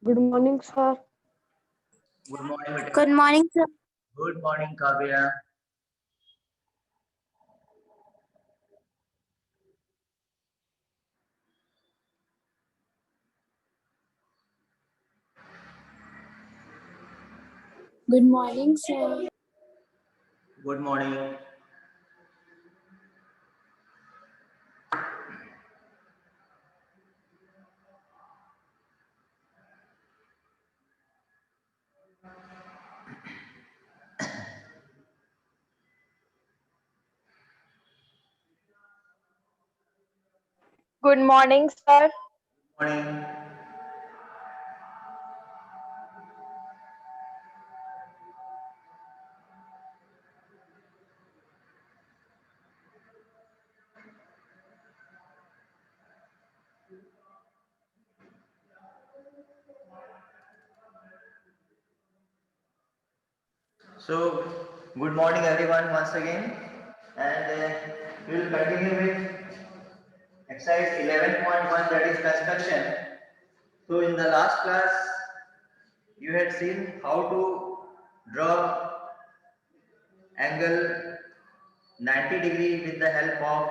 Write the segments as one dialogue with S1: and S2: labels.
S1: Good morning, sir.
S2: Good morning, Vijay.
S3: Good morning, sir.
S2: Good morning, Kavya.
S3: Good morning, sir.
S2: Good morning.
S1: Good morning, sir.
S2: Morning. So, good morning, everyone, once again. And we will continue with exercise 11.1, that is construction. So, in the last class, you had seen how to draw angle 90-degree with the help of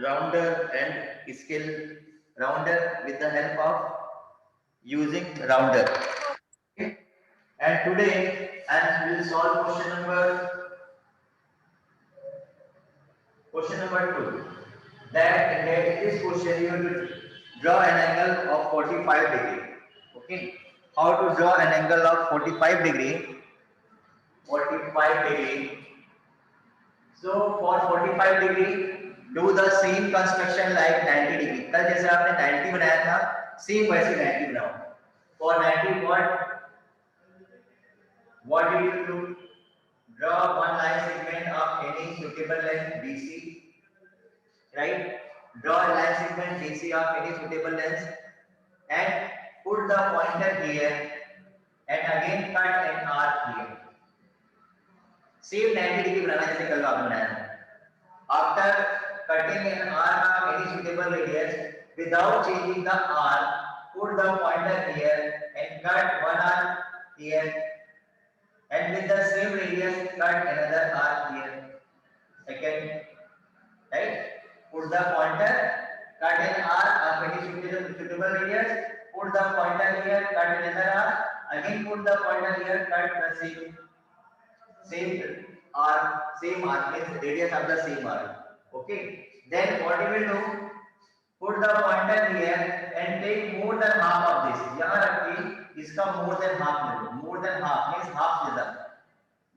S2: rounder and scale rounder with the help of using rounder. Okay? And today, and we will solve question number 2. That in this question you have to draw an angle of 45 degree. Okay. How to draw an angle of 45 degree? 45 degree. So for 45 degree, do the same construction like 90 degree. कल जैसे आपने 90 बनाया था, same वैसे 90 बनाओ. For 90 what did you do? Draw one line segment of any suitable length BC, right? Draw a line segment BC of any suitable length and put the pointer here and again cut an arc here. Same 90 degree बनाना जैसे कल आपने बनाया था. After cutting an arc of any suitable radius without changing the arc, put the pointer here and cut one arc here, and with the same radius cut another arc here. Second, right? Put the pointer, cut an arc of any suitable radius, put the pointer here, cut another arc, again put the pointer here, cut the same arc means radius of the same arc. Okay. Then what you will do? Put the pointer here and take more than half of this. यहाँ रखिए इसका more than half ले लो. More than half means half ज्यादा.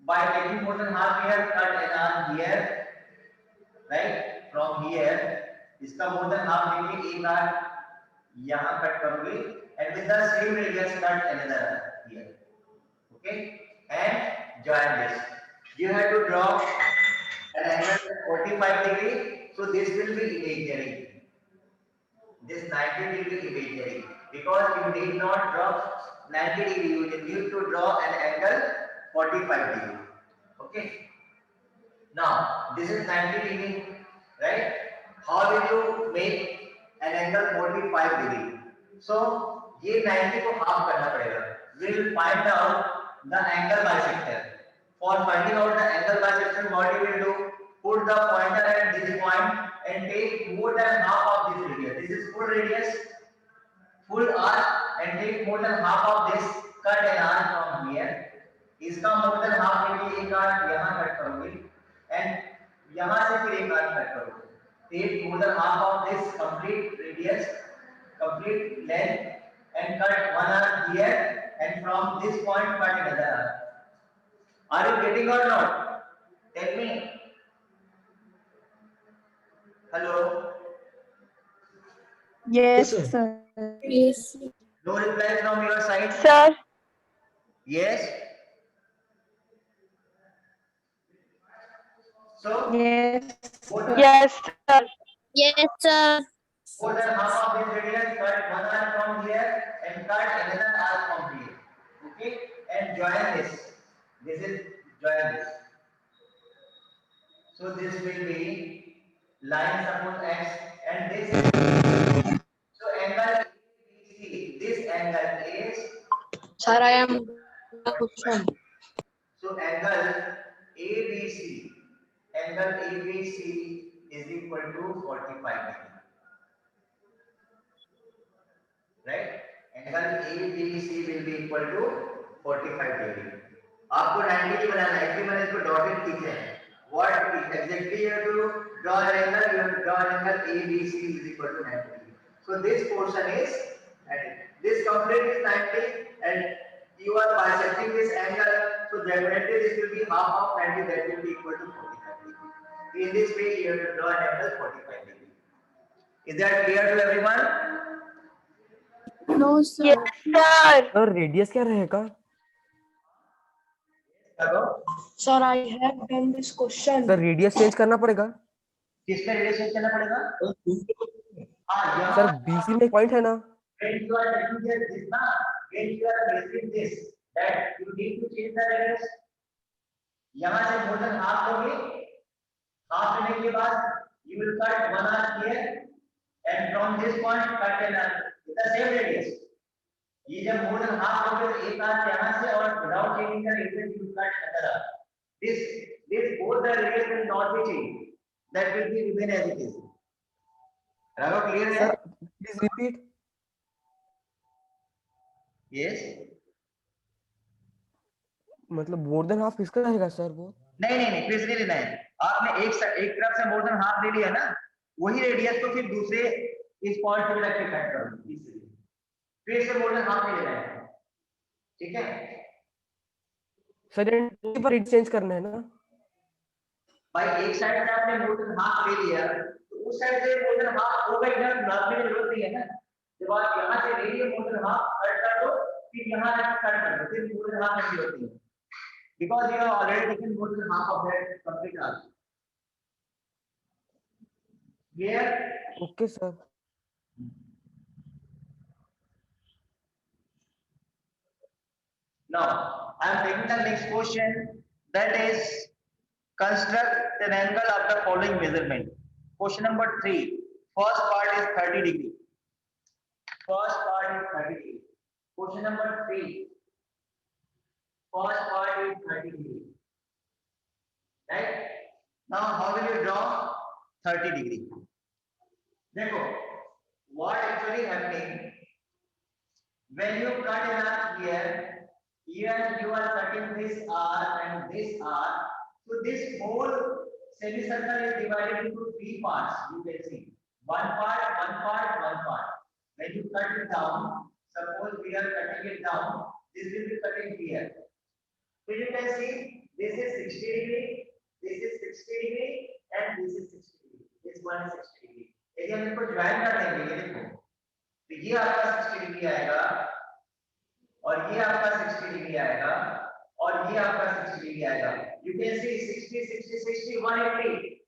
S2: By taking more than half here, cut an arc here, right? From here, इसका more than half लेके एक arc यहाँ cut करोगे and with the same radius cut another arc here. Okay, and join this. You have to draw an angle 45 degree. So this will be imaginary. This 90 degree imaginary. Because you did not draw 90 degree, you need to draw an angle 45 degree. Okay. Now this is 90 degree, right? How will you make an angle 45 degree? So ये 90 को half करना पड़ेगा. We will find out the angle bisector. For finding out the angle bisector, what you will do? Put the pointer at this point and take more than half of this radius. This is full radius, full arc, and take more than half of this. Cut an arc from here. इसका more than half लेके एक arc यहाँ cut करोगे and यहाँ से फिर एक arc cut करोगे. Take more than half of this complete radius, complete length, and cut one arc here, and from this point cut another arc. Are you getting or not? Tell me. Hello.
S1: Yes,
S4: Yes,
S1: sir.
S3: Yes.
S2: No reply from your side.
S1: Sir.
S2: Yes. So
S1: Yes.
S2: more than,
S1: Yes, sir.
S3: Yes, sir.
S2: more than half of this radius, cut one arc from here and cut another arc from here. Okay, and join this. This is join this. So this will be line suppose x and this. So angle BC,
S3: Sir, I am the question.
S2: So angle ABC, angle ABC is equal to 45 degree, right? Angle ABC will be equal to 45 degree. आपको 90 degree बनाना है, इसलिए मैंने इसको dotted खींचा है. What exactly you have to draw an angle? You have to draw an angle ABC is equal to 90 degree. So this portion is 90. This complete is 90, and you are bisecting this angle. So definitely this will be half of 90. That will be equal to 45 degree. In this way, you have to draw an angle 45 degree. Is that clear to everyone?
S3: No, sir.
S1: Yes, sir.
S4: Sir radius क्या रहेगा?
S3: Sir, I have done this question.
S4: Sir radius change करना पड़ेगा?
S2: किसका relation करना पड़ेगा? हाँ, यहाँ
S4: sir BC में पॉइंट है ना?
S2: when you are taking this na, when you are measuring this, that you need to change the radius. यहाँ से more than half होगी, half लेने के बाद you will cut one arc here, and from this point cut an arc with the same radius. ये जब more than half होगी तो एक arc यहाँ से और without changing the radius you will cut another arc. This both the radius will not be changed. That will be remain as it is. Raghav, clear है?
S4: Sir please repeat.
S2: Yes.
S4: मतलब more than half किसका रहेगा sir वो?
S2: नहीं फिर से नहीं लेना है. आपने एक तरफ से मोर देन हाफ ले लिया ना, वही रेडियस को फिर दूसरे इस पॉइंट पे रख के कट करो. इसलिए फिर से मोर देन हाफ नहीं लेना है. ठीक है
S4: सर पर रेडियस चेंज करना है ना?
S2: भाई, एक साइड से आपने मोर देन हाफ ले लिया तो उस साइड से मोर देन हाफ होगा, इधर नापने की जरूरत नहीं है ना. जब आप यहाँ से ले लिए मोर देन हाफ कट कर दो, फिर यहाँ तक कट कर दो, फिर मोर देन हाफ नहीं होती है. Because you have already taken more than half of that complete arc. Clear?
S4: Okay sir.
S2: Now, I am taking the next question, that is construct an angle of the following measurement. Question number 3. First part is 30 degree. First part is 30 degree. Question number 3. First part is 30 degree. Right? Now, how will you draw 30 degree? देखो, what actually happening when you cut an arc here, here you are cutting this arc and this arc. So this whole semicircle is divided into 3 parts. You can see one part, one part, one part. When you cut it down, suppose we are cutting it down, this will be cutting here. So you can see this is 60 degree, this is 60 degree, and this is 60 degree. This one is 60 degree. यदि हम इनको join कर देंगे, ये देखो, तो ये आपका 60 डिग्री आएगा, और ये आपका 60 डिग्री आएगा, और ये आपका 60 डिग्री आएगा. You can see 60, 60, 60, 180.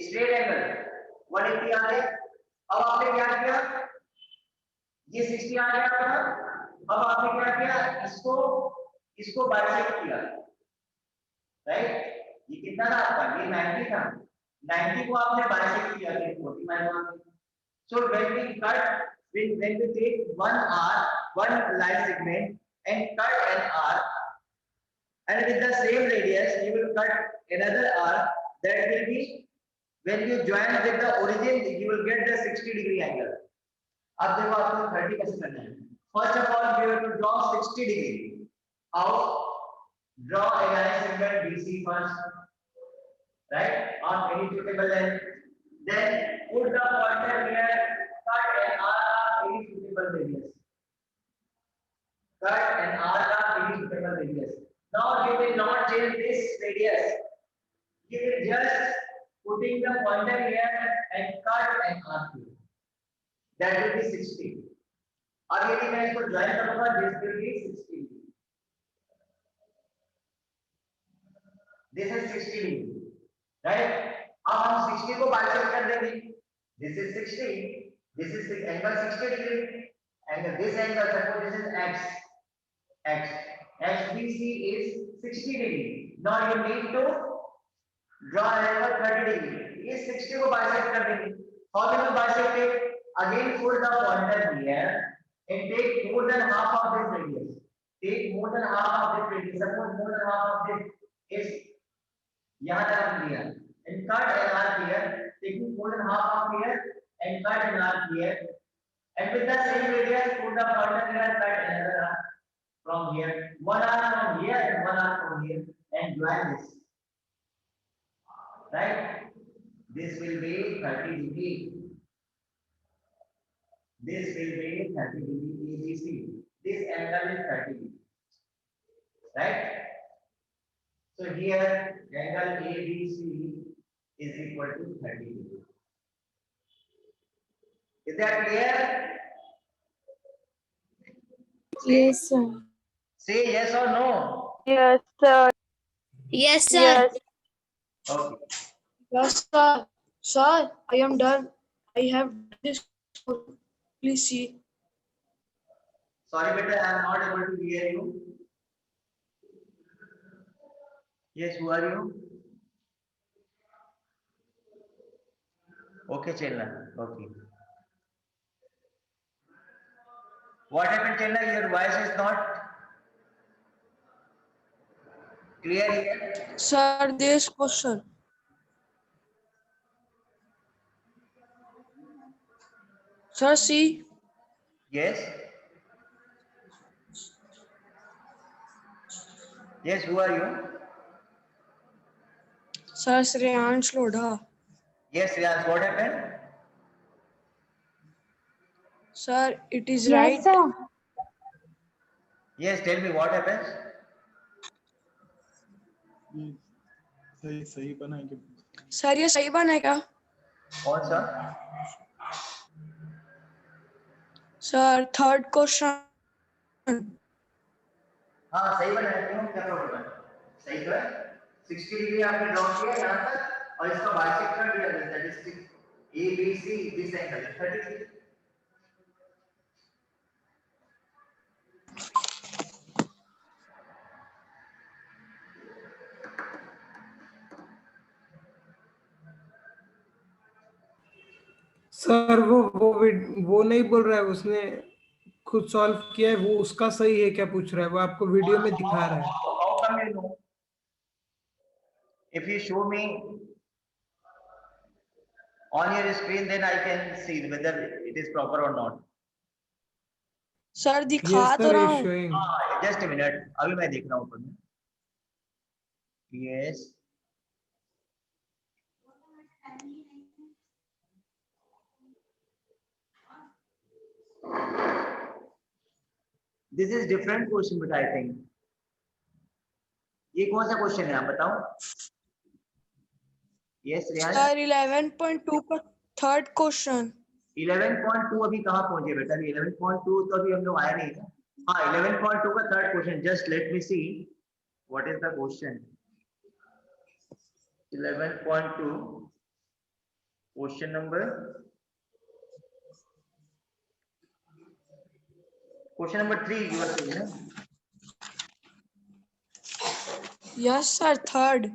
S2: Straight angle 180 आ गया. अब आपने क्या किया? ये 60 आ गया आपका. अब आपने क्या किया? इसको बाइसेक्ट किया, राइट? ये कितना था आपका? ये 90 था. 90 को आपने बाइसेक्ट किया, फिर 45. So when we cut, when we take one arc, one line segment and cut an arc, and with the same radius you will cut another arc, that will be, when you join with the origin you will get the 60 degree angle. अब देखो आपको 30 कैसे करना है. First of all we have to draw 60 degree. How? Draw a line segment BC first, right, on any suitable length. Then put the pointer here, cut an arc of any suitable radius. Cut an arc of any suitable radius. Now you will not change this radius. You will just putting the pointer here and cut an arc here. That will be 60. अब यदि मैं इसको join करूंगा, this will be 60. This is 60 degree, right? अब हम 60 को bisect कर देंगे. This is 60. This is angle 60 degree. And this angle, suppose this is x. XBC is 60 degree. Now you need to draw an angle 30 degree. ये 60 को bisect कर देंगे. How will you bisect it? Again put the pointer here and take more than half of this radius. Take more than half of this radius. Suppose more than half of this is यहाँ तक लिया and cut an arc here. Taking more than half of here and cut an arc here. And with the same radius, put the pointer here and cut another arc from here. One arc from here and one arc from here, and join this. Right? This will be 30 degree. This will be 30 degree ABC. This angle is 30 degree. Right? So here angle ABC is equal to 30 degree. Is that clear?
S1: Yes, sir.
S2: Say yes or no.
S1: Yes, sir.
S3: Yes, sir.
S1: Yes.
S2: Okay.
S3: Yes, sir. Sir, I am done. I have this. Please see.
S2: Sorry, beta, I am not able to hear you. Yes, who are you? Okay, Chelna. Okay. What happened, Chelna? Your voice is not clear here.
S3: Sir, this question. Sir, see.
S2: Yes. Yes, who are you?
S3: Sir, Shreyansh Lodha.
S2: Yes, Riyaz, what happened?
S3: Sir, it is
S1: Yes,
S3: right.
S1: sir.
S2: Yes, tell me what happens?
S5: सही सही बना है कि
S3: sir, ये सही बना है क्या?
S2: कौन सा?
S3: Sir, third question.
S2: हाँ, सही बना है, क्यों, क्या प्रॉब्लम है? सही तो है। 60 डिग्री आपने ड्रॉ किया यहाँ तक और इसका बाइसेक्टर दिया है, that is ABC, this angle is 30 degree.
S6: Sir वो नहीं बोल रहा है, उसने खुद सॉल्व किया है, वो उसका सही है क्या पूछ रहा है, वो आपको वीडियो में दिखा रहा है.
S2: How come you know? If you show me on your screen, then I can see whether it is proper or not.
S3: Sir, दिखा
S6: Yes
S3: तो
S6: sir,
S3: रहा
S6: is
S3: हूँ.
S6: showing.
S2: हाँ, just a minute, अभी मैं देख रहा हूँ ऊपर में. Yes. This is different question, but I think. ये कौन सा क्वेश्चन है आप बताओ? Yes, रियाज.
S3: सर, 11.2 का थर्ड क्वेश्चन.
S2: 11.2 अभी कहाँ पहुंचे बेटा? 11.2 तो अभी हम लोग आए नहीं था. हाँ, 11.2 का third question. Just let me see what is the question. 11.2 question number. Question number 3 you are saying, na?
S3: Yes, sir, third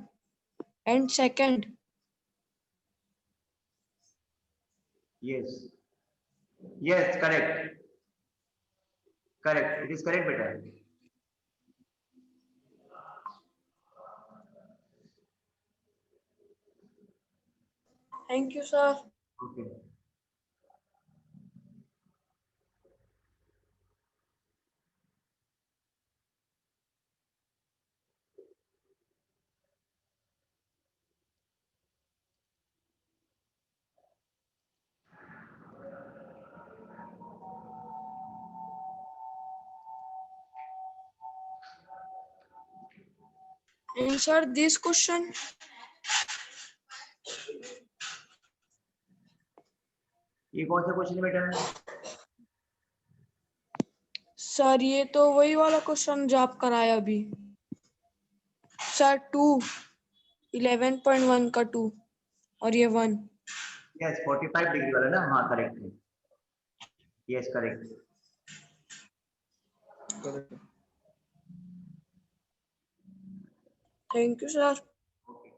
S3: and second.
S2: Yes. Yes, correct. Correct. It is correct, beta.
S3: Thank you, sir.
S2: Okay.
S3: Answer this question.
S2: ये कौन सा question है बेटा?
S3: Sir, ये तो वही वाला question जो आप कराया अभी. सर, 2 11.1 का 2 और ये 1.
S2: Yes, 45 डिग्री वाला ना? हाँ, करेक्ट है. Yes, correct.
S3: Thank you, sir.
S2: Okay.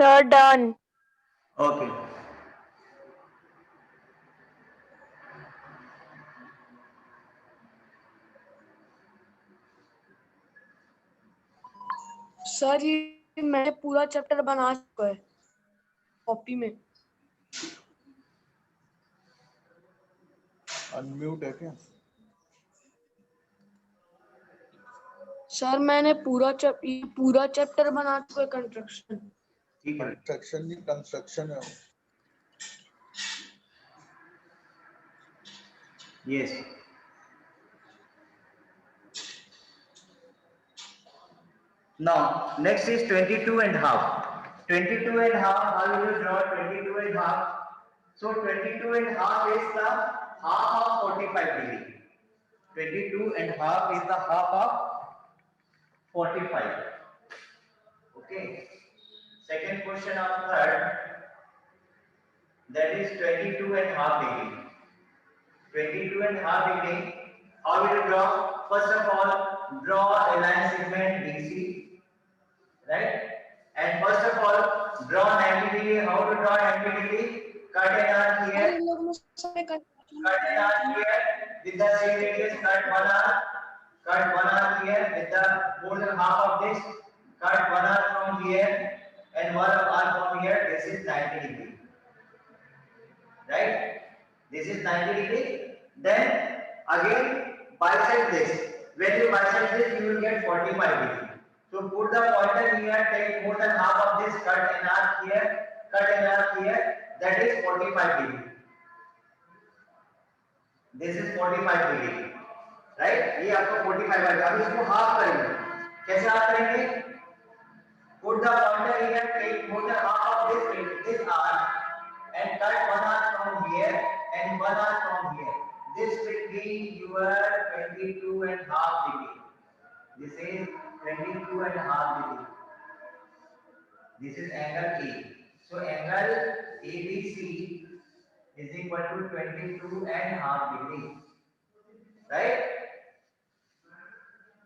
S1: Sir, done.
S2: Okay.
S3: Sir ये मैंने पूरा चैप्टर बना चुका है कॉपी में।
S5: अनम्यूट है क्या?
S3: सर मैंने पूरा चैप्टर बना चुका है कंस्ट्रक्शन।
S2: ठीक है।
S5: कंस्ट्रक्शन नहीं, कंस्ट्रक्शन है वो।
S2: Yes. Now, next is 22 and half. 22 and half, how will you draw 22 and half? So 22 and half is the half of 45 degree. 22 and half is the half of 45. Okay. Second question of third, that is 22 and half degree. 22 and half degree, how will you draw? First of all, draw a line segment BC, right? And first of all, draw 90 degree. How to draw 90 degree? Cut an arc here. Cut an arc here with the same radius. Cut one arc. Cut one arc here with the more than half of this. Cut one arc from here and one arc from here. This is 90 degree, right? This is 90 degree. Then again bisect this. When you bisect this, you will get 45 degree. So put the pointer here, take more than half of this, cut an arc here, cut an arc here, that is 45 degree. This is 45 degree, right? ये आपको 45 आएगा। अब इसको half करेंगे। कैसे half करेंगे? Put the pointer here, take more than half of this arc, and cut one arc from here and one arc from here. This will be your 22 and half degree. This is 22 and half degree. This is angle E. So angle ABC is equal to 22 and half degree. Right?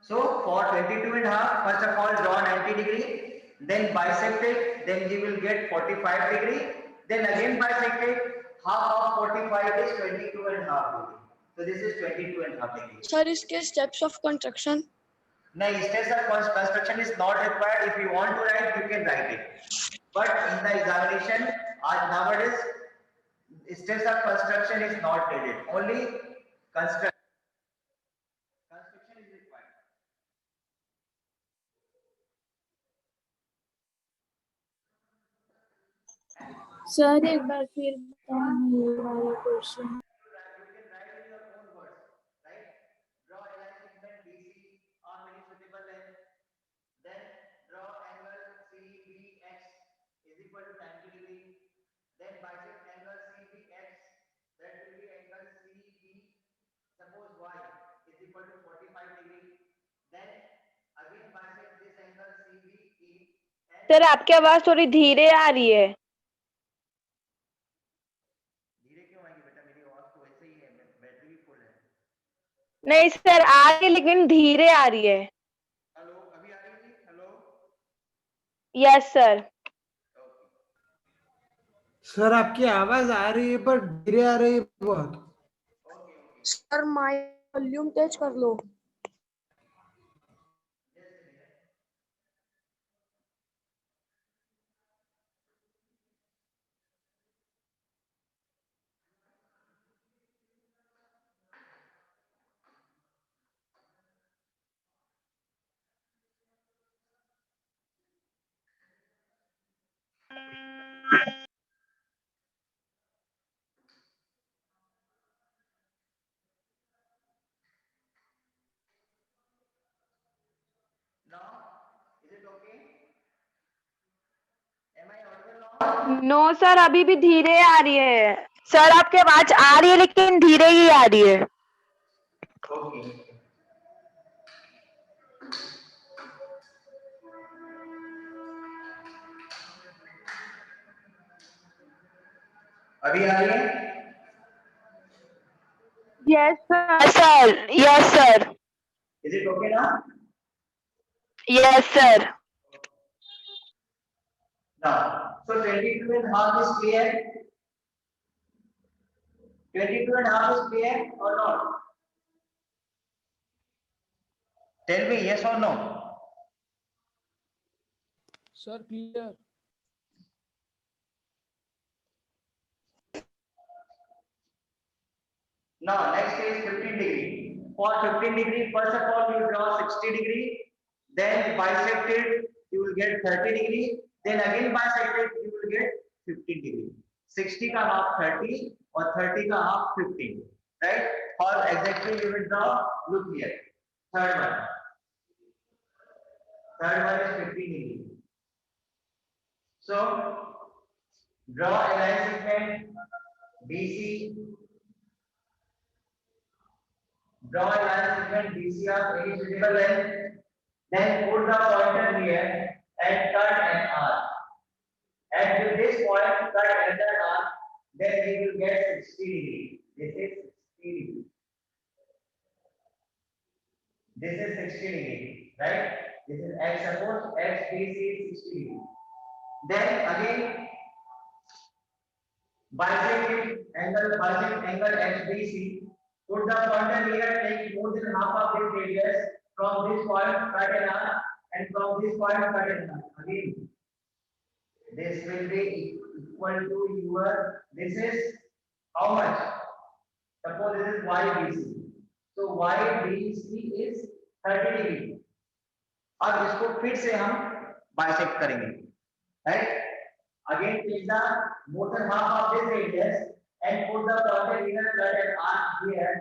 S2: So for 22 and half, first of all draw 90 degree, then bisect it, then you will get 45 degree, then again bisect it, half of 45 is 22 and half degree. So this is 22 and half degree.
S3: Sir, इसके steps of construction?
S2: No, steps of construction is not required. If you want to write, you can write it. But in the examination, nowadays, steps of construction is not needed. Only construction is required.
S1: Sir एक बार फिर बताना ये वाला question.
S2: You can write in your own words, right? Draw a line segment BC on very suitable length. Then draw angle CBX is equal to 90 degree. Then bisect angle CBX, that will be angle CB. Suppose Y is equal to 45 degree. Then again bisect this angle CBE.
S1: Sir आपकी आवाज थोड़ी धीरे आ रही है।
S2: धीरे क्यों आएगी बेटा? मेरी आवाज तो वैसे ही है, बैटरी भी फुल है।
S1: नहीं सर आ रही है लेकिन धीरे आ रही है।
S2: हेलो, अभी आ रही थी? Hello,
S1: yes sir.
S6: सर आपकी आवाज आ रही है पर धीरे आ रही है बहुत।
S3: सर माइक वॉल्यूम तेज कर लो।
S2: now is it okay? Am I audible now?
S1: No sir अभी भी धीरे आ रही है। सर आपकी आवाज आ रही है लेकिन धीरे ही आ रही है।
S2: Okay. अभी आ रही है?
S1: Yes sir. Yes sir.
S2: Is it okay now?
S1: Yes sir.
S2: Now, so 22.5 is clear. 22.5 is clear or not? Tell me yes or no.
S6: Sir, clear.
S2: Now, next is 15 degree. For 15 degree, first of all, you draw 60 degree, then bisect it, you will get 30 degree, then again bisect it, you will get 15 degree. 60 का half 30 और 30 का half 15, right? Or exactly you will draw, look here, third one. Third one is 15 degree. So, draw a line segment BC. Draw a line segment BC of any suitable length. Then put the pointer here and cut an arc. And with this point, cut another arc. Then we will get 60 degree. This is 60 degree. This is 60 degree, right? This is X. Suppose X BC is 60 degree. Then again, bisect angle XBC. Put the pointer here, take more than half of this radius. From this point, cut an arc, and from this point, cut an arc. Again, this will be equal to your. This is how much? Suppose this is YBC. So YBC is 30 degree. अब इसको फिर से हम bisect करेंगे, right? Again, take the more than half of this radius and put the pointer here, cut an arc here,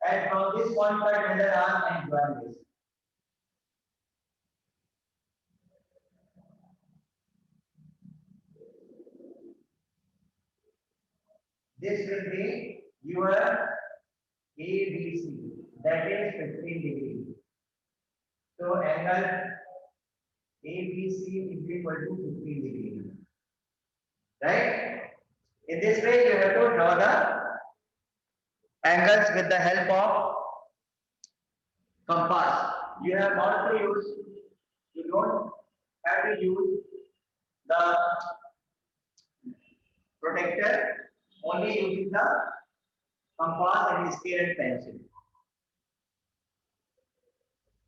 S2: and from this point cut another arc and join this. This will be your ABC, that is 15 degree. So angle ABC is equal to 15 degree. Right? In this way, you have to draw the angles with the help of compass. You have not to use, you don't have to use the protector, only using the compass and scale and pencil.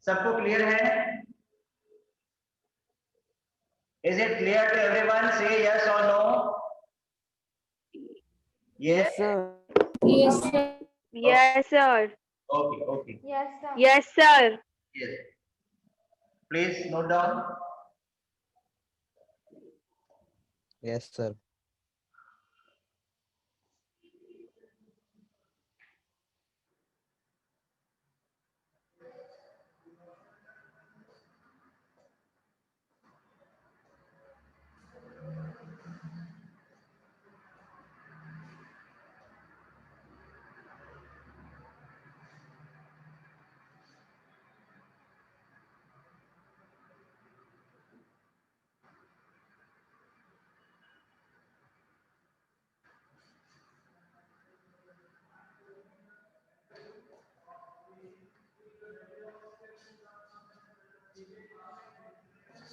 S2: सबको clear है? Is it clear to everyone? Say yes or no. Yes.
S4: sir.
S3: Yes, sir.
S1: Yes, sir.
S2: Okay. Okay.
S3: Yes, sir.
S1: Yes, sir.
S2: Yes. Please note down.
S7: Yes, sir.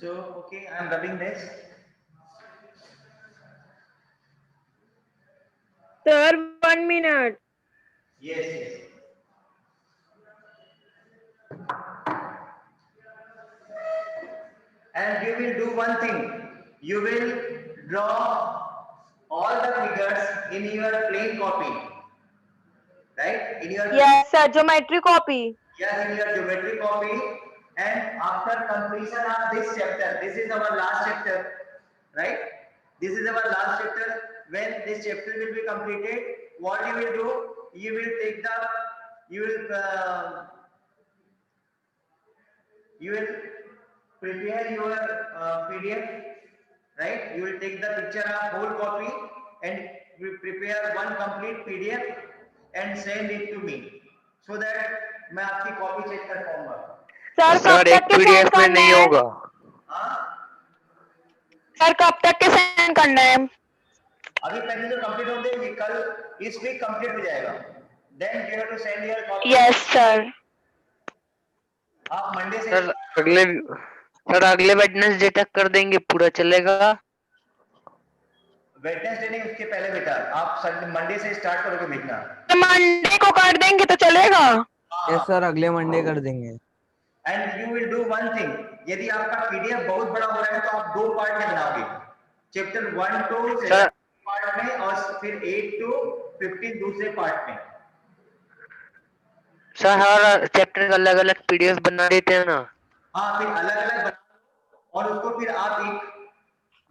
S2: So, okay, I am rubbing this.
S1: Sir, 1 minute.
S2: Yes, yes. And you will do one thing. You will draw all the figures in your plain copy. Right? In your
S1: Yes, sir. Geometry copy.
S2: yes, in your geometry copy. And after completion of this chapter, this is our last chapter, right? This is our last chapter. When this chapter will be completed, what you will do? You will take the, you will prepare your PDF, right? You will take the picture of whole copy and you prepare one complete PDF and send it to me, so that मैं आपकी copy check कर पाऊंगा.
S1: Sir कब तक के send करना है?
S2: हाँ?
S1: सर कब तक के सेंड करना है?
S2: अभी पहले तो कंप्लीट हो गए, कल इस वीक कंप्लीट हो जाएगा. Then you have to send your copy.
S1: Yes sir.
S2: आप मंडे से
S7: सर अगले वेडनेसडे तक कर देंगे, पूरा चलेगा?
S2: वेडनेसडे नहीं, उसके पहले बेटा आप संडे मंडे से स्टार्ट करोगे भेजना।
S1: तो मंडे को कर देंगे तो चलेगा?
S7: यस सर, अगले मंडे कर देंगे।
S2: And you will do one thing, यदि आपका पीडीएफ बहुत बड़ा हो रहा है तो आप 2 पार्ट में बनाओगे, चैप्टर 1 to 7 पार्ट में और फिर 8 to 15 दूसरे पार्ट में।
S8: सर हर चैप्टर का अलग अलग पीडीएफ बना देते हैं ना?
S2: हाँ, फिर अलग अलग बनाओ और उसको फिर आप एक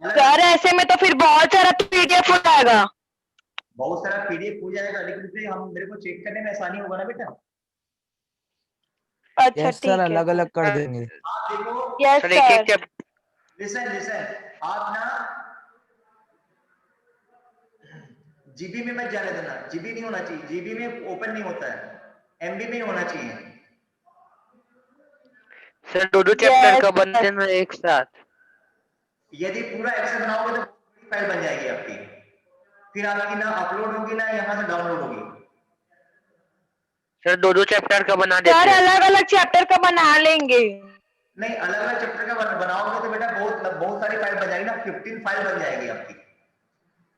S1: सर ऐसे में तो फिर बहुत सारा पीडीएफ हो जाएगा।
S2: बहुत सारा पीडीएफ हो जाएगा, लेकिन फिर हम मेरे को चेक करने में आसानी होगा ना बेटा।
S1: अच्छा
S7: यस
S1: ठीक
S7: सर,
S1: है।
S7: अलग अलग कर देंगे।
S2: आप देखो,
S1: यस
S8: सर एक एक
S1: सर।
S2: लिसन आप ना जीबी में मत जाने देना, जीबी नहीं होना चाहिए, जीबी में ओपन नहीं होता है, एमबी में होना चाहिए।
S8: सर 2 चैप्टर का बनते हैं ना एक साथ?
S2: यदि पूरा एक्सेल बनाओगे तो बड़ी फाइल बन जाएगी आपकी, फिर आपकी ना अपलोड होगी ना यहाँ से डाउनलोड होगी।
S8: सर 2 चैप्टर का बना देते
S1: सर
S8: हैं।
S1: अलग अलग चैप्टर का बना लेंगे।
S2: नहीं, अलग अलग चैप्टर का बनाओगे तो बेटा बहुत सारी फाइल बन जाएगी ना, 15 फाइल बन जाएगी आपकी,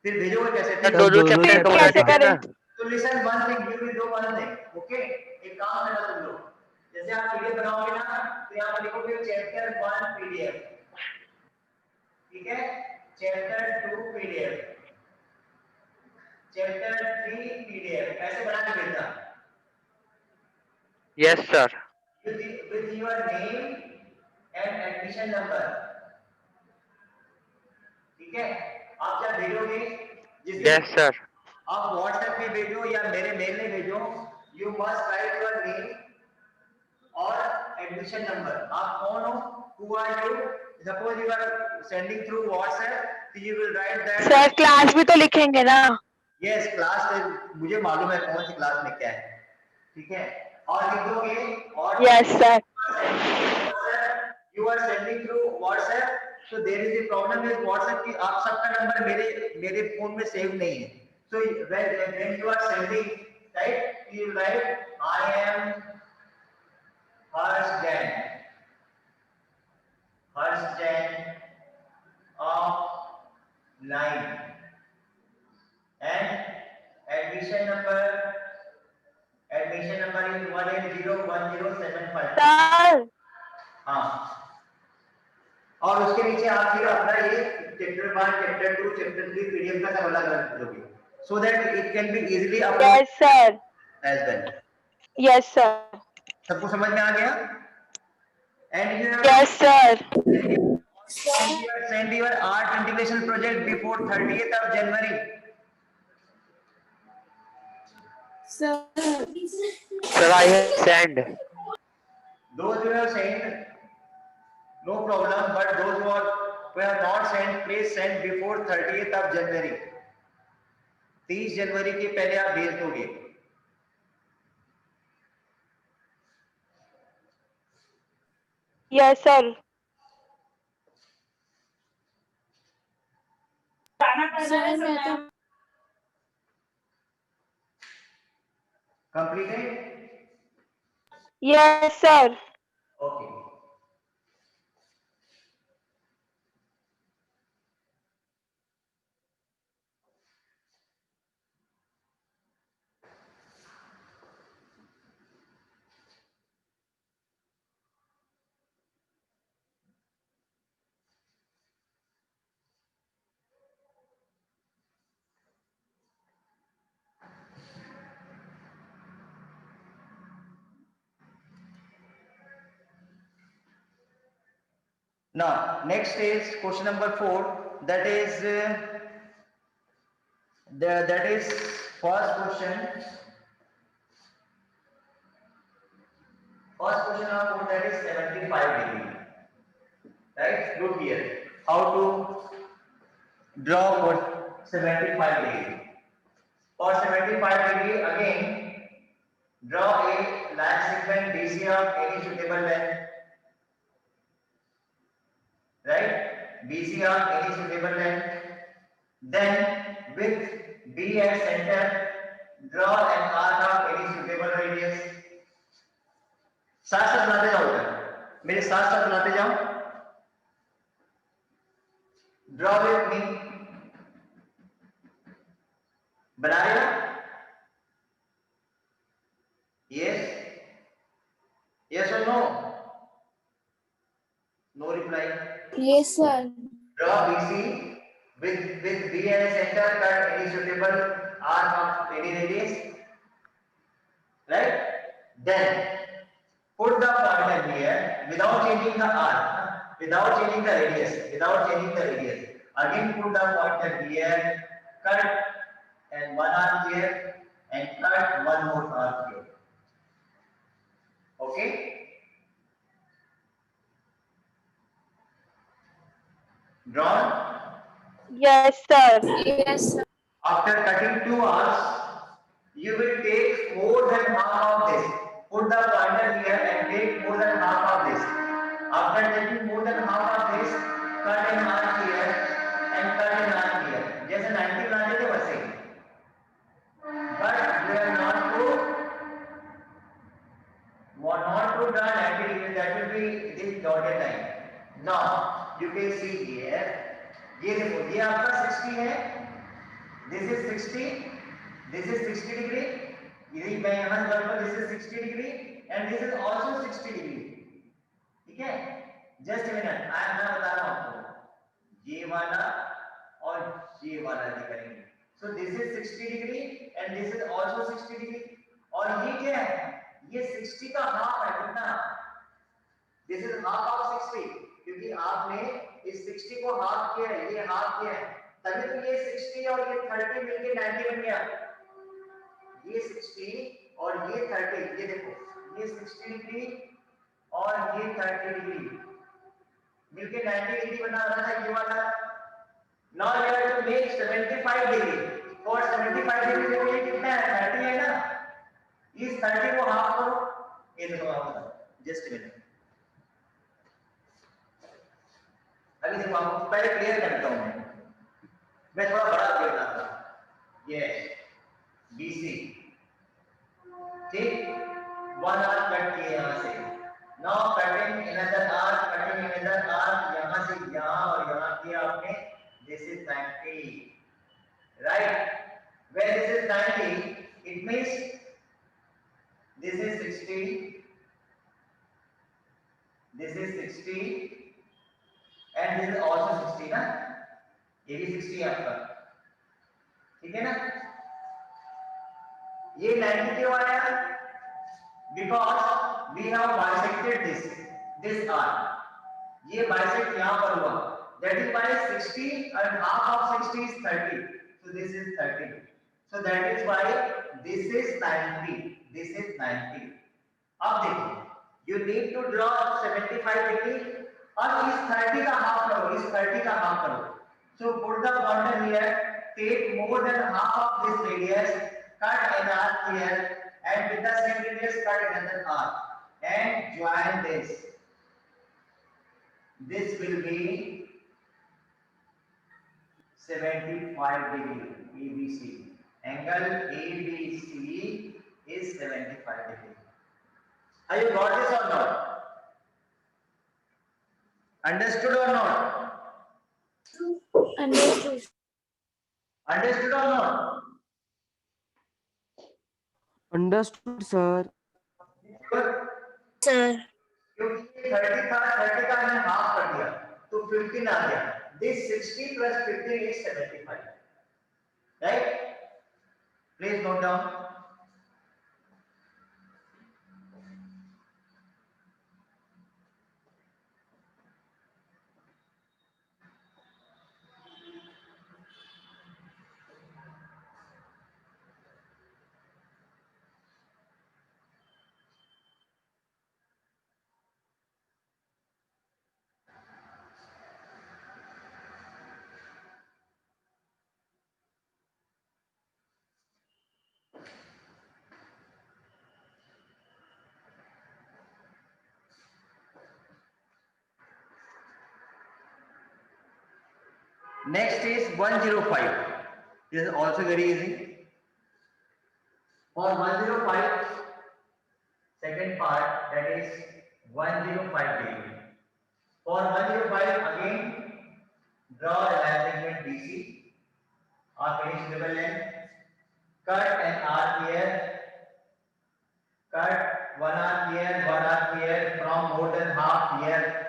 S2: फिर भेजोगे कैसे?
S8: सर
S7: सर
S8: 2 चैप्टर का बना
S1: कैसे
S8: देते हैं
S1: करें?
S8: ना?
S2: तो listen one thing, you will do one thing, okay? एक काम करना तुम लोग, जैसे आप पीडीएफ बनाओगे ना तो यहाँ पर लिखोगे चैप्टर 1 पीडीएफ, ठीक है? चैप्टर 2 पीडीएफ, चैप्टर 3 पीडीएफ, ऐसे बना के भेजना।
S8: Yes sir.
S2: with your name and admission number, ठीक है? आप जब भेजोगे जिस दिन
S8: यस सर।
S2: आप व्हाट्सएप में भेजो या मेरे मेल में भेजो, you must write your name और एडमिशन नंबर। आप कौन हो, who are you, suppose you are sending through WhatsApp, you will write that.
S1: Sir class भी तो लिखेंगे ना?
S2: यस, क्लास मुझे मालूम है कौन सी क्लास में क्या है, ठीक है? और लिख दोगे और
S1: yes sir.
S2: you are sending through WhatsApp, so there is a problem with WhatsApp कि आप सबका नंबर मेरे फोन में सेव नहीं है, so when you are sending, right, you write I am Harsh Jain of 9 and admission number is 1801075।
S1: Sir
S2: हाँ, और उसके नीचे आप फिर अपना ये चैप्टर 1, चैप्टर 2, चैप्टर 3 पीडीएफ का सब अलग अलग दोगे, so that it can be easily uploaded
S1: yes sir.
S2: as well।
S1: Yes sir.
S2: सबको समझ में आ गया? And you
S1: yes sir.
S2: have send your art integration project before 30th of January।
S8: Sir I have send.
S2: Those who have sent, no problem, but those who have not sent, please send before 30th of January। 30 जनवरी के पहले आप भेज दोगे।
S1: Yes sir.
S2: Completed?
S1: Yes sir.
S2: Okay। Now, next is question number 4. That is that is first question. First question of that is 75 degree. Right? Look here. How to draw for 75 degree. For 75 degree, again, draw a line segment BC of any suitable length. Right? BC of any suitable length. Then with B as center, draw an arc of any suitable radius. साथ साथ लाते जाओ इधर, मेरे साथ साथ लाते जाओ। Draw with me. बना रहे हो? Yes? Yes or no? No reply.
S3: Yes, sir.
S2: Draw BC with B as center, cut any suitable arc of any radius. Right? Then put the pointer here without changing the arc, without changing the radius, without changing the radius. Again put the pointer here, cut and one arc here and cut one more arc here. Okay? Drawn?
S1: Yes, sir.
S3: Yes, sir.
S2: After cutting two arcs, you will take more than half of this. Put the pointer here and take more than half of this. After taking more than half of this, cut an arc here and cut an arc here. जैसे 90 बनाते थे वैसे. But you are not to draw 90 degrees. That will be this dotted line. Now you can see here. ये देखो ये आपका 60 है. This is 60. This is 60 degree. यदि मैं यहाँ से करूँगा, this is 60 degree and this is also 60 degree. ठीक है? Just a minute. मैं बता रहा हूँ आपको. ये वाला और ये वाला करेंगे. So this is 60 degree and this is also 60 degree. और ये क्या है? ये 60 का हाफ है कितना? This is half of 60. क्योंकि आपने इस 60 को हाफ किया है, ये हाफ किया है. तभी तो ये 60 और ये 30 मिलके 90 बन गया. ये 60 और ये 30, ये देखो ये 60 डिग्री और ये 30 डिग्री मिलके 90 डिग्री बना रहा था ये वाला. Now you have to make 75 degree. For 75 degree देखो ये कितना है? 30 है ना. इस 30 को हाफ करो. ये देखो आप बताओ. Just a minute. अभी देखो आपको पहले क्लियर करता हूँ. मैं थोड़ा बड़ा कर रहा था. Yes. BC. ठीक. One arc कट किए यहाँ से. Now cutting another arc, cutting another arc यहाँ से यहाँ और यहाँ किया आपने. This is 90. Right? Where this is 90, it means this is 60. This is 60. And this is also 60 ना. ये भी 60 है आपका. ठीक है ना? ये 90 क्यों आया? Because we have bisected this arc. ये bisect यहाँ पर हुआ. That is why 60 and half of 60 is 30. So this is 30. So that is why this is 90. This is 90. अब देखो, you need to draw 75 degree. अब इस 30 का हाफ करो, इस 30 का हाफ करो. So put the pointer here, take more than half of this radius, cut an arc here, and with the same radius cut another arc, and join this. This will be 75 degree ABC. Angle ABC is 75 degree. Are you got this or not? Understood or not?
S3: Understood.
S2: Understood or not?
S4: Understood, sir.
S3: Sir.
S2: क्योंकि 30 था, 30 का मैंने half कर दिया, तो 15 आ गया. This 60 plus 15 is 75. Right? Please note down. Next is 105. This is also very easy. For 105, second part, that is 105 degree. For 105, again draw a line segment BC or any suitable length cut an arc here, cut one arc here from more than half here.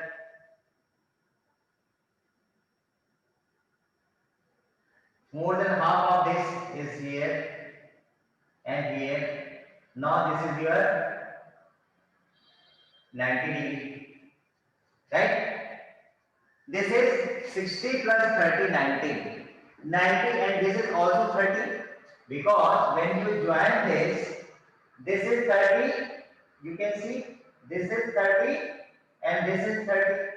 S2: More than half of this is here and here. Now this is your 90 degree, right? This is 60 plus 30, 90. 90 and this is also 30, because when you join this is 30, you can see this is 30 and this is 30.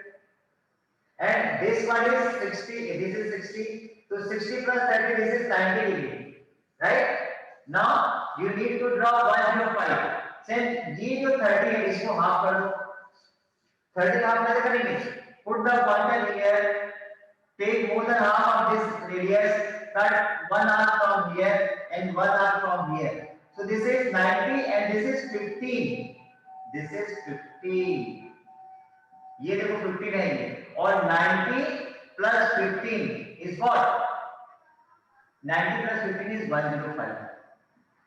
S2: And this one is 60, this is 60. So 60 plus 30, this is 90 degree, right? Now you need to draw 105. Since ये जो 30 है इसको half कर दो. 30 half कैसे करेंगे? Put the pointer here. Take more than half of this radius. Cut one arc from here and one arc from here. So this is 90 and this is 15. This is 15. ये देखो 15 है ये. और 90 plus 15 is what? 90 plus 15 is 105.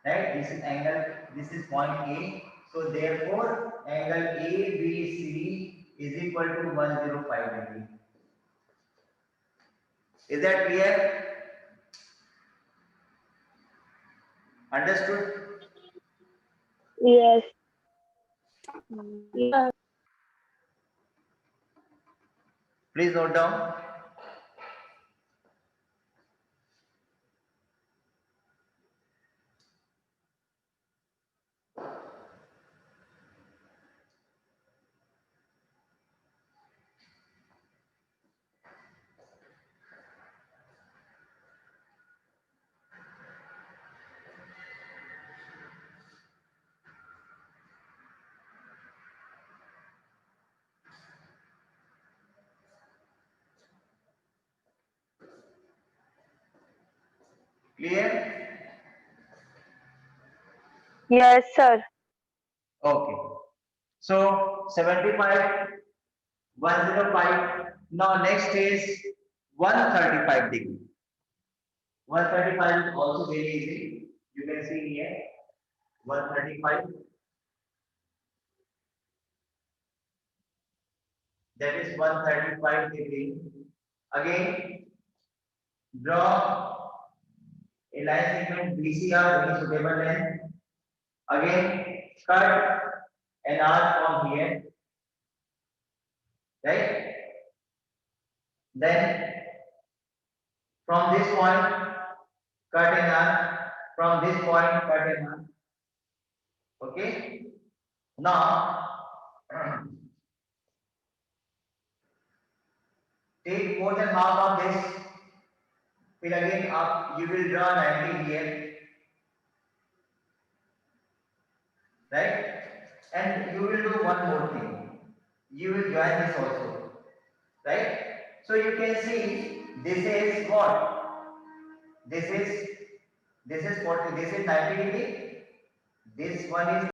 S2: Right? This is angle, this is point A. So therefore, angle ABC is equal to 105 degree. Is that clear? Understood?
S1: Yes. Yeah.
S2: Please note down. Clear?
S1: Yes, sir.
S2: Okay. So 75, 105. Now next is 135 degree. 135 is also very easy. You can see here 135. That is 135 degree. Again, draw a line segment BCR, very suitable length. Again, cut an arc from here, right? Then from this point, cut an arc. From this point, cut an arc. Okay. Now, take more than half of this. Then again, up you will draw 90 here, right? And you will do one more thing. You will join this also, right? So you can see this is what? This is 40. This is 90 degree. This one is